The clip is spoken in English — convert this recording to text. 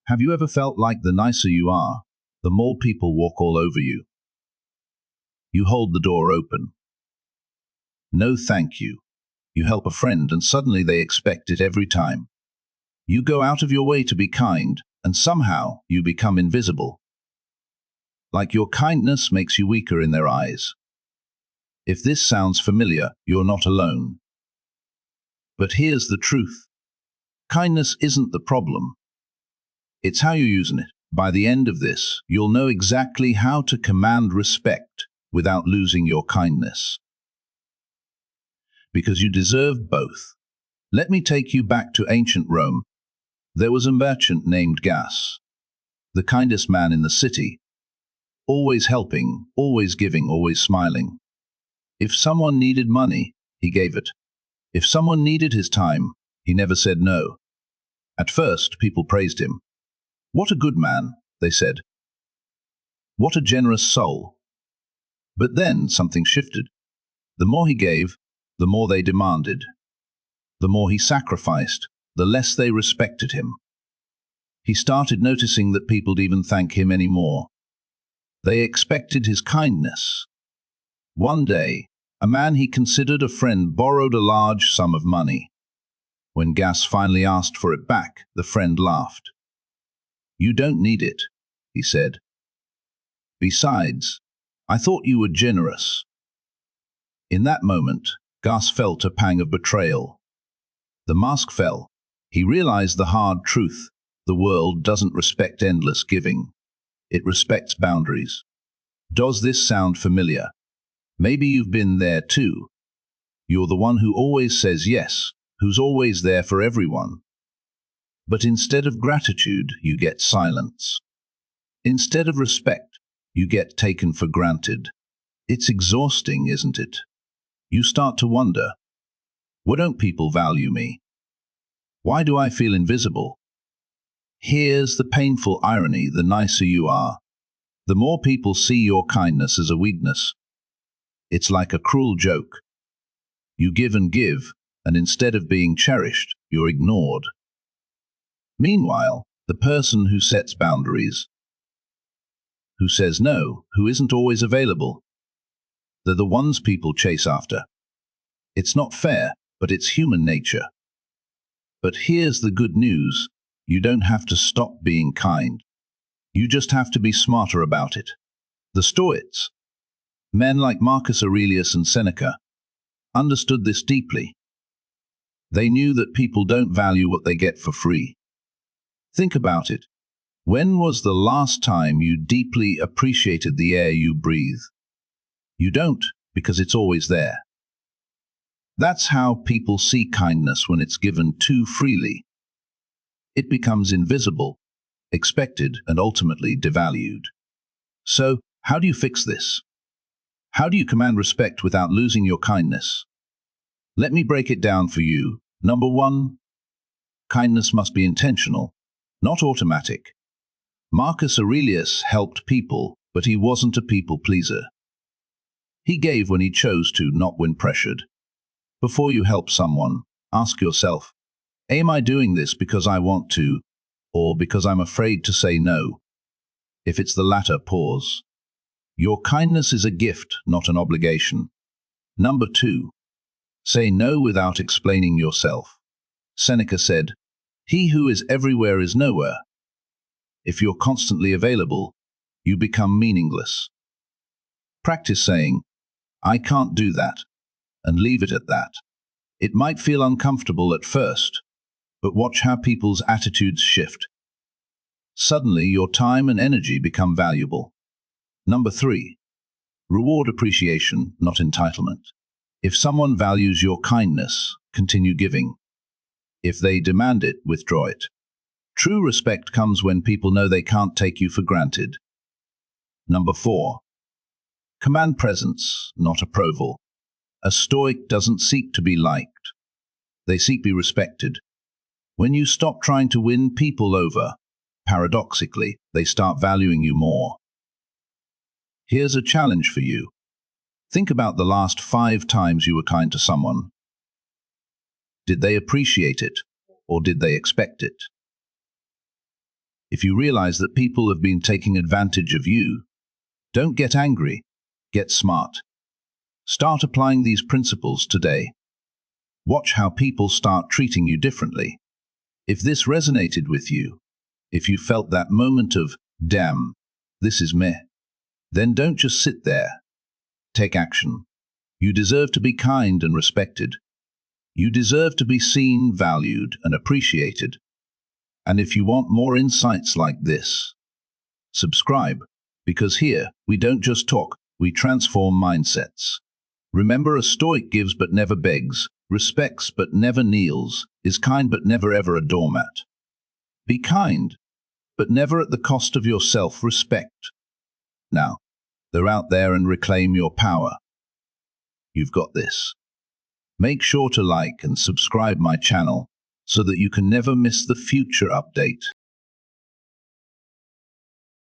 Have you ever felt like the nicer you are, the more people walk all over you? You hold the door open. No thank you. You help a friend and suddenly they expect it every time. You go out of your way to be kind, and somehow you become invisible. Like your kindness makes you weaker in their eyes. If this sounds familiar, you're not alone. But here's the truth. Kindness isn't the problem. It's how you're using it. By the end of this, you'll know exactly how to command respect without losing your kindness. Because you deserve both. Let me take you back to ancient Rome. There was a merchant named Gas, the kindest man in the city, always helping, always giving, always smiling. If someone needed money, he gave it. If someone needed his time, he never said no. At first, people praised him. What a good man, they said. What a generous soul. But then something shifted. The more he gave, the more they demanded. The more he sacrificed, the less they respected him. He started noticing that people didn't even thank him anymore. They expected his kindness. One day, a man he considered a friend borrowed a large sum of money. When Gas finally asked for it back, the friend laughed. "You don't need it," he said. "Besides, I thought you were generous." In that moment, Gas felt a pang of betrayal. The mask fell. He realized the hard truth. The world doesn't respect endless giving. It respects boundaries. Does this sound familiar? Maybe you've been there too. You're the one who always says yes, who's always there for everyone. But instead of gratitude, you get silence. Instead of respect, you get taken for granted. It's exhausting, isn't it? You start to wonder, why don't people value me? Why do I feel invisible? Here's the painful irony: the nicer you are, the more people see your kindness as a weakness. It's like a cruel joke. You give, and instead of being cherished, you're ignored. Meanwhile, the person who sets boundaries, who says no, who isn't always available, they're the ones people chase after. It's not fair, but it's human nature. But here's the good news. You don't have to stop being kind. You just have to be smarter about it. The Stoics, men like Marcus Aurelius and Seneca, understood this deeply. They knew that people don't value what they get for free. Think about it. When was the last time you deeply appreciated the air you breathe? You don't, because it's always there. That's how people see kindness when it's given too freely. It becomes invisible, expected, and ultimately devalued. So, how do you fix this? How do you command respect without losing your kindness? Let me break it down for you. Number 1, kindness must be intentional, not automatic. Marcus Aurelius helped people, but he wasn't a people pleaser. He gave when he chose to, not when pressured. Before you help someone, ask yourself, am I doing this because I want to, or because I'm afraid to say no? If it's the latter, pause. Your kindness is a gift, not an obligation. Number 2, say no without explaining yourself. Seneca said, "He who is everywhere is nowhere." If you're constantly available, you become meaningless. Practice saying, "I can't do that," and leave it at that. It might feel uncomfortable at first, but watch how people's attitudes shift. Suddenly, your time and energy become valuable. Number 3, reward appreciation, not entitlement. If someone values your kindness, continue giving. If they demand it, withdraw it. True respect comes when people know they can't take you for granted. Number 4, command presence, not approval. A Stoic doesn't seek to be liked. They seek to be respected. When you stop trying to win people over, paradoxically, they start valuing you more. Here's a challenge for you. Think about the last 5 times you were kind to someone. Did they appreciate it, or did they expect it? If you realize that people have been taking advantage of you, don't get angry, get smart. Start applying these principles today. Watch how people start treating you differently. If this resonated with you, if you felt that moment of, damn, this is meh, then don't just sit there. Take action. You deserve to be kind and respected. You deserve to be seen, valued, and appreciated. And if you want more insights like this, subscribe, because here we don't just talk, we transform mindsets. Remember, a Stoic gives but never begs, respects but never kneels, is kind but never ever a doormat. Be kind, but never at the cost of your self-respect. Now, they're out there and reclaim your power. You've got this. Make sure to like and subscribe my channel so that you can never miss the future update.